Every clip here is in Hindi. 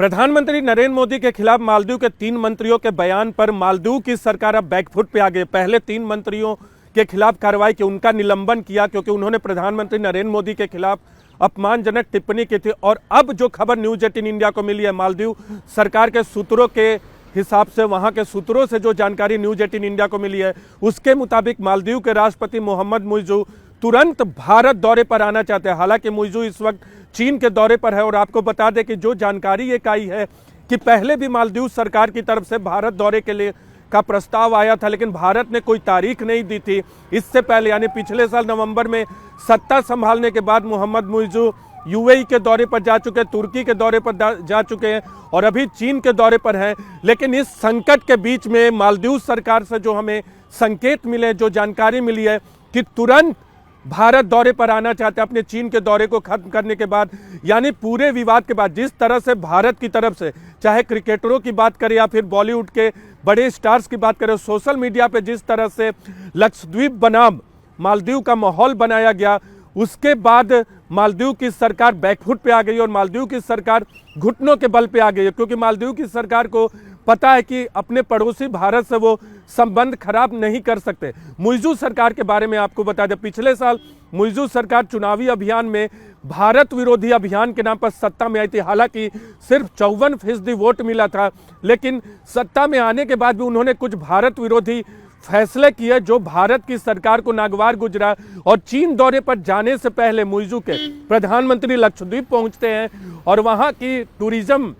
प्रधानमंत्री नरेंद्र मोदी के खिलाफ मालदीव के 3 मंत्रियों के बयान पर मालदीव की सरकार अब बैकफुट पे आ गई। पहले 3 मंत्रियों के खिलाफ कार्रवाई की, उनका निलंबन किया क्योंकि उन्होंने प्रधानमंत्री नरेंद्र मोदी के खिलाफ अपमानजनक टिप्पणी की थी। और अब जो खबर न्यूज 18 इंडिया को मिली है, मालदीव सरकार के सूत्रों के हिसाब से, वहां के सूत्रों से जो जानकारी न्यूज 18 इंडिया को मिली है, उसके मुताबिक मालदीव के राष्ट्रपति मोहम्मद मुइज़्ज़ू तुरंत भारत दौरे पर आना चाहते हैं। हालांकि मुइज़्ज़ू इस वक्त चीन के दौरे पर है। और आपको बता दें कि जो जानकारी एक आई है कि पहले भी मालदीव सरकार की तरफ से भारत दौरे के लिए का प्रस्ताव आया था, लेकिन भारत ने कोई तारीख नहीं दी थी। इससे पहले यानी पिछले साल नवंबर में सत्ता संभालने के बाद मोहम्मद मुइज़्ज़ू यूएई के दौरे पर जा चुके हैं, तुर्की के दौरे पर जा चुके हैं और अभी चीन के दौरे पर हैं। लेकिन इस संकट के बीच में मालदीव सरकार से जो हमें संकेत मिले, जो जानकारी मिली है कि तुरंत भारत दौरे पर आना चाहते हैं अपने चीन के दौरे को खत्म करने के बाद। यानी पूरे विवाद के बाद जिस तरह से भारत की तरफ से, चाहे क्रिकेटरों की बात करें या फिर बॉलीवुड के बड़े स्टार्स की बात करें, सोशल मीडिया पे जिस तरह से लक्षद्वीप बनाम मालदीव का माहौल बनाया गया, उसके बाद मालदीव की सरकार बैकफुट पे आ गई और मालदीव की सरकार घुटनों के बल पे आ गई है। क्योंकि मालदीव की सरकार को पता है कि अपने पड़ोसी भारत से वो संबंध खराब नहीं कर सकते। मुइज़्ज़ू सरकार के बारे में आपको बता दें, पिछले साल मुइज़्ज़ू सरकार चुनावी अभियान में भारत विरोधी अभियान के नाम पर सत्ता में आई थी। हालांकि सिर्फ 54% वोट मिला था, लेकिन सत्ता में आने के बाद भी उन्होंने कुछ भारत विरोधी फैसले किए जो भारत की सरकार को नागवार गुजरा। और चीन दौरे पर जाने से पहले मुइज़्ज़ू के प्रधानमंत्री लक्षद्वीप पहुंचते हैं और वहां की टूरिज्म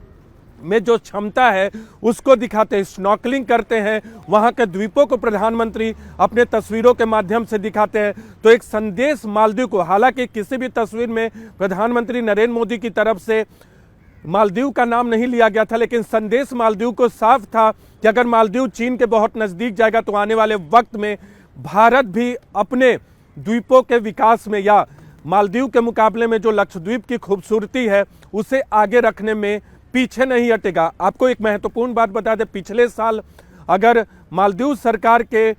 में जो क्षमता है उसको दिखाते हैं, स्नॉर्कलिंग करते हैं, वहां के द्वीपों को प्रधानमंत्री अपने तस्वीरों के माध्यम से दिखाते हैं। तो एक संदेश मालदीव को, हालांकि किसी भी तस्वीर में प्रधानमंत्री नरेंद्र मोदी की तरफ से मालदीव का नाम नहीं लिया गया था, लेकिन संदेश मालदीव को साफ था कि अगर मालदीव चीन के बहुत नज़दीक जाएगा तो आने वाले वक्त में भारत भी अपने द्वीपों के विकास में या मालदीव के मुकाबले में जो लक्षद्वीप की खूबसूरती है उसे आगे रखने में पीछे नहीं हटेगा। आपको एक महत्वपूर्ण बात बता दें, पिछले साल अगर मालदीव सरकार के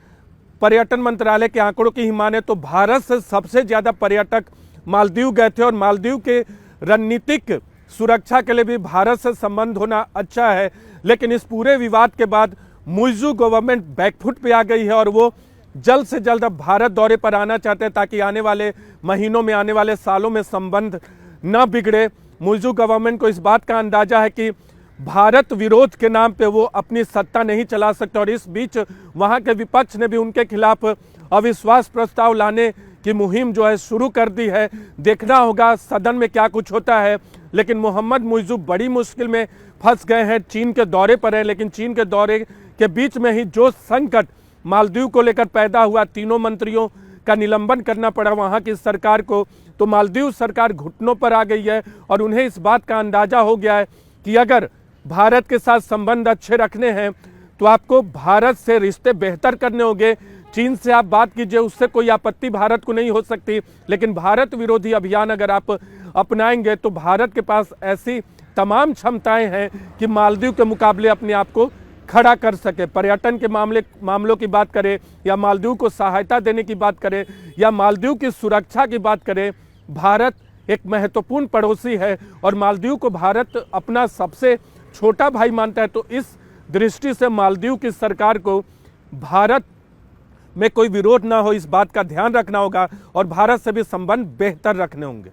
पर्यटन मंत्रालय के आंकड़ों की ही माने तो भारत से सबसे ज़्यादा पर्यटक मालदीव गए थे। और मालदीव के रणनीतिक सुरक्षा के लिए भी भारत से संबंध होना अच्छा है। लेकिन इस पूरे विवाद के बाद मुइज़्ज़ू गवर्नमेंट बैकफुट पे आ गई है और वो जल्द से जल्द अब भारत दौरे पर आना चाहते हैं ताकि आने वाले महीनों में, आने वाले सालों में संबंध न बिगड़े। मुइज़्ज़ू गवर्नमेंट को इस बात का अंदाजा है कि भारत विरोध के नाम पे वो अपनी सत्ता नहीं चला सकते। और इस बीच वहाँ के विपक्ष ने भी उनके खिलाफ अविश्वास प्रस्ताव लाने की मुहिम जो है शुरू कर दी है। देखना होगा सदन में क्या कुछ होता है। लेकिन मोहम्मद मुइज़्ज़ू बड़ी मुश्किल में फंस गए हैं, चीन के दौरे पर है। लेकिन चीन के दौरे के बीच में ही जो संकट मालदीव को लेकर पैदा हुआ, 3 मंत्रियों का निलंबन करना पड़ा वहाँ की सरकार को, तो मालदीव सरकार घुटनों पर आ गई है। और उन्हें इस बात का अंदाजा हो गया है कि अगर भारत के साथ संबंध अच्छे रखने हैं तो आपको भारत से रिश्ते बेहतर करने होंगे। चीन से आप बात कीजिए, उससे कोई आपत्ति भारत को नहीं हो सकती, लेकिन भारत विरोधी अभियान अगर आप अपनाएंगे तो भारत के पास ऐसी तमाम क्षमताएं हैं कि मालदीव के मुकाबले अपने आप को खड़ा कर सके। पर्यटन के मामलों की बात करें या मालदीव को सहायता देने की बात करें या मालदीव की सुरक्षा की बात करें, भारत एक महत्वपूर्ण पड़ोसी है और मालदीव को भारत अपना सबसे छोटा भाई मानता है। तो इस दृष्टि से मालदीव की सरकार को भारत में कोई विरोध ना हो, इस बात का ध्यान रखना होगा और भारत से भी संबंध बेहतर रखने होंगे।